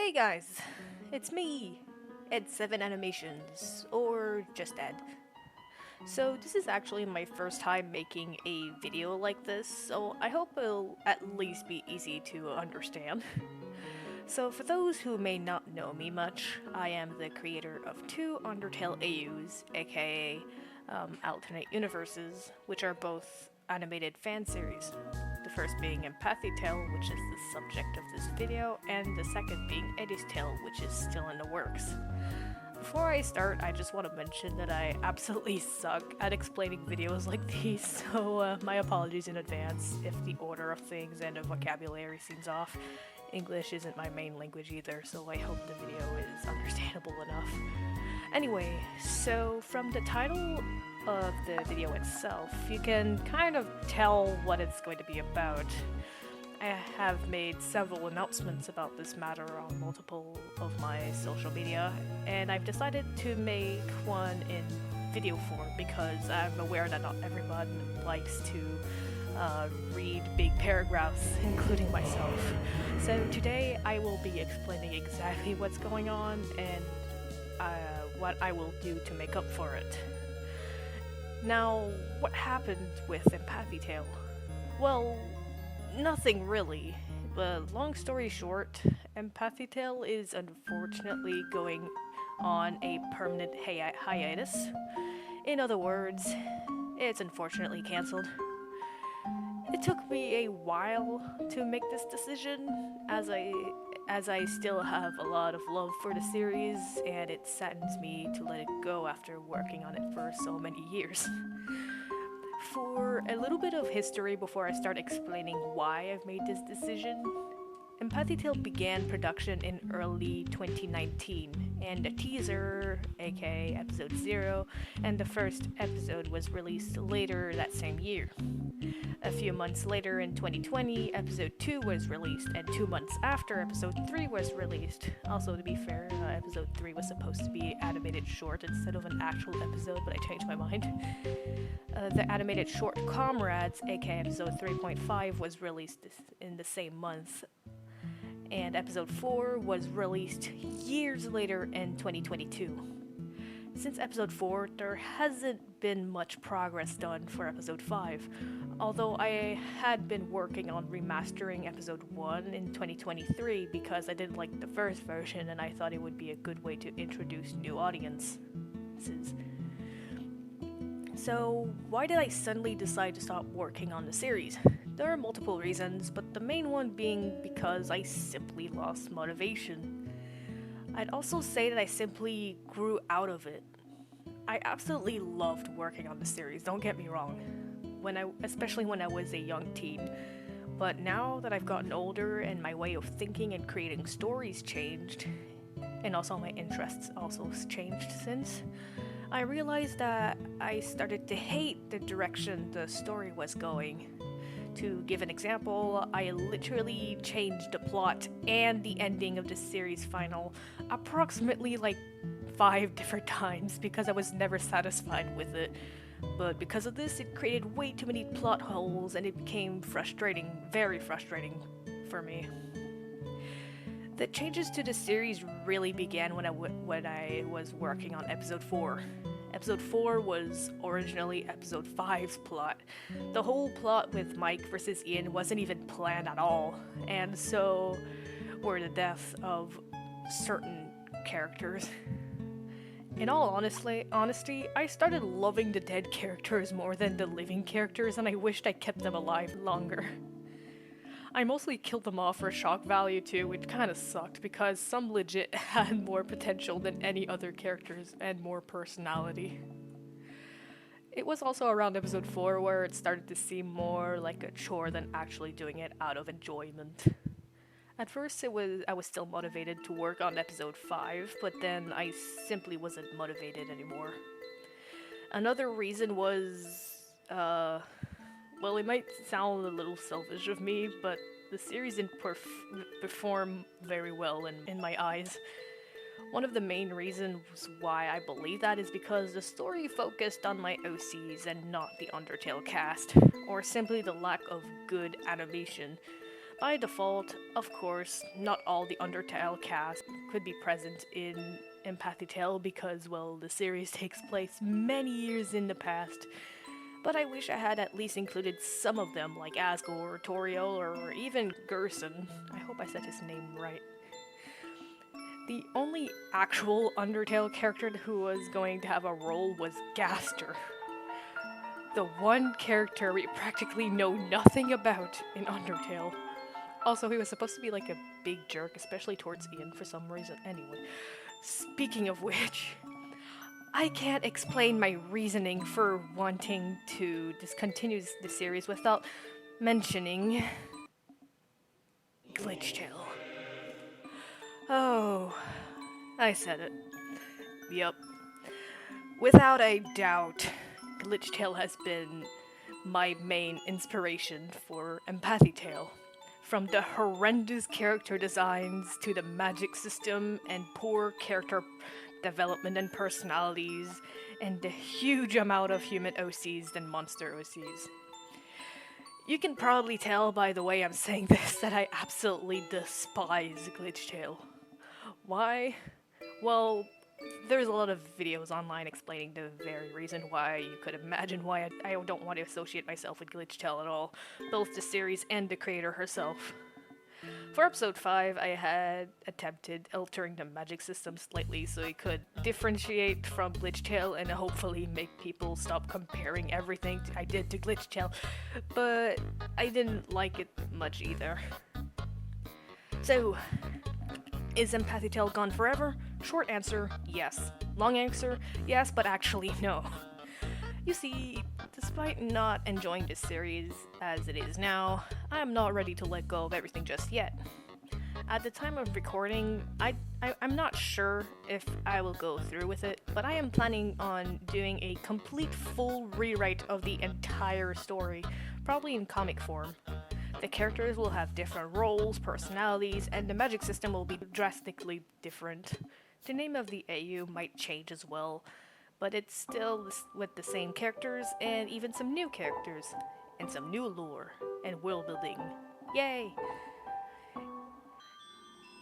Hey guys, it's me, Ed7 Animations, or just Ed. So this is actually my first time making a video like this, so I hope it'll at least be easy to understand. So for those who may not know me much, I am the creator of two Undertale AUs, aka alternate universes, which are both animated fan series. The first being Empathytale, which is the subject of this video, and the second being Eddie's Tale, which is still in the works. Before I start, I just want to mention that I absolutely suck at explaining videos like these, so my apologies in advance if the order of things and the vocabulary seems off. English isn't my main language either, so I hope the video is understandable enough. Anyway, so from the title of the video itself, you can kind of tell what it's going to be about. I have made several announcements about this matter on multiple of my social media, and I've decided to make one in video form because I'm aware that not everyone likes to read big paragraphs, including myself. So today I will be explaining exactly what's going on and what I will do to make up for it. Now, what happened with Empathytale? Well, nothing really. But long story short, Empathytale is unfortunately going on a permanent hiatus. In other words, it's unfortunately cancelled. It took me a while to make this decision, as I still have a lot of love for the series, and it saddens me to let it go after working on it for so many years. For a little bit of history before I start explaining why I've made this decision, Empathytale began production in early 2019, and the teaser, aka episode 0, and the first episode was released later that same year. A few months later in 2020, episode 2 was released, and 2 months after episode 3 was released. Also, to be fair, episode 3 was supposed to be animated short instead of an actual episode, but I changed my mind. The animated short Comrades, aka episode 3.5, was released in the same month, and episode 4 was released years later in 2022. Since episode 4, there hasn't been much progress done for episode 5, although I had been working on remastering episode 1 in 2023 because I didn't like the first version and I thought it would be a good way to introduce new audiences. So, why did I suddenly decide to stop working on the series? There are multiple reasons, but the main one being because I simply lost motivation. I'd also say that I simply grew out of it. I absolutely loved working on the series, don't get me wrong, especially when I was a young teen. But now that I've gotten older and my way of thinking and creating stories changed, and also my interests also changed since, I realized that I started to hate the direction the story was going. To give an example, I literally changed the plot and the ending of the series final approximately like 5 different times because I was never satisfied with it. But because of this, it created way too many plot holes and it became frustrating, very frustrating for me. The changes to the series really began when I was working on episode 4. Episode 4 was originally episode 5's plot. The whole plot with Mike versus Ian wasn't even planned at all, and so were the deaths of certain characters. In all honesty, I started loving the dead characters more than the living characters, and I wished I kept them alive longer. I mostly killed them off for shock value too, which kinda sucked because some legit had more potential than any other characters and more personality. It was also around episode 4 where it started to seem more like a chore than actually doing it out of enjoyment. At first I was still motivated to work on episode 5, but then I simply wasn't motivated anymore. Another reason was, well, it might sound a little selfish of me, but the series didn't perform very well in my eyes. One of the main reasons why I believe that is because the story focused on my OCs and not the Undertale cast, or simply the lack of good animation. By default, of course, not all the Undertale cast could be present in Empathytale because, well, the series takes place many years in the past. But I wish I had at least included some of them, like Asgore, Toriel, or even Gerson. I hope I said his name right. The only actual Undertale character who was going to have a role was Gaster, the one character we practically know nothing about in Undertale. Also, he was supposed to be like a big jerk, especially towards Ian for some reason. Anyway, speaking of which, I can't explain my reasoning for wanting to discontinue the series without mentioning Glitchtail. Oh, I said it. Yup. Without a doubt, Glitchtail has been my main inspiration for Empathytale. From the horrendous character designs to the magic system and poor character development and personalities, and the huge amount of human OCs than monster OCs. You can probably tell by the way I'm saying this that I absolutely despise Glitchtail. Why? Well, there's a lot of videos online explaining the very reason why. You could imagine why I don't want to associate myself with Glitchtail at all, both the series and the creator herself. For episode 5, I had attempted altering the magic system slightly so it could differentiate from Glitchtail and hopefully make people stop comparing everything I did to Glitchtail, but I didn't like it much either. So, is Empathytale gone forever? Short answer, yes. Long answer, yes, but actually no. You see, despite not enjoying this series as it is now, I am not ready to let go of everything just yet. At the time of recording, I'm not sure if I will go through with it, but I am planning on doing a complete full rewrite of the entire story, probably in comic form. The characters will have different roles, personalities, and the magic system will be drastically different. The name of the AU might change as well, but it's still with the same characters and even some new characters, and some new lore and world building. Yay!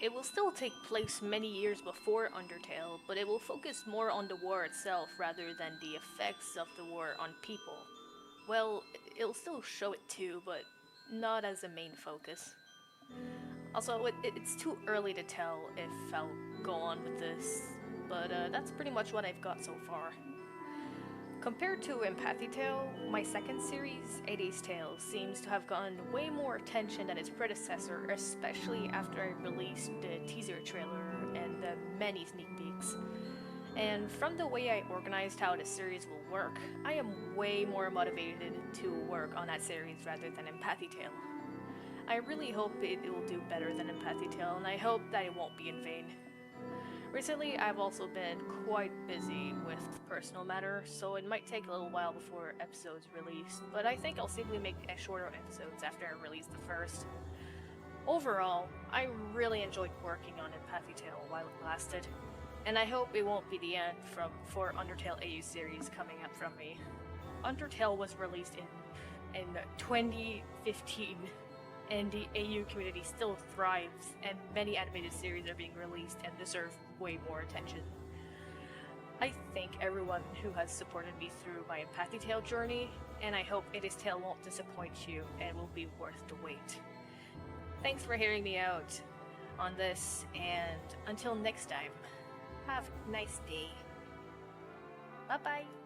It will still take place many years before Undertale, but it will focus more on the war itself rather than the effects of the war on people. Well, it'll still show it too, but not as a main focus. Also, it's too early to tell if I'll go on with this, but that's pretty much what I've got so far. Compared to Empathytale, my second series, A Day's Tale, seems to have gotten way more attention than its predecessor, especially after I released the teaser trailer and the many sneak peeks. And from the way I organized how the series will work, I am way more motivated to work on that series rather than Empathytale. I really hope it will do better than Empathytale, and I hope that it won't be in vain. Recently, I've also been quite busy with personal matters, so it might take a little while before episodes release, but I think I'll simply make shorter episodes after I release the first. Overall, I really enjoyed working on Empathytale while it lasted, and I hope it won't be the end for Undertale AU series coming up from me. Undertale was released in 2015, and the AU community still thrives, and many animated series are being released and deserve way more attention. I thank everyone who has supported me through my Empathytale journey, and I hope A Day's Tale won't disappoint you and will be worth the wait. Thanks for hearing me out on this, and until next time, have a nice day. Bye bye!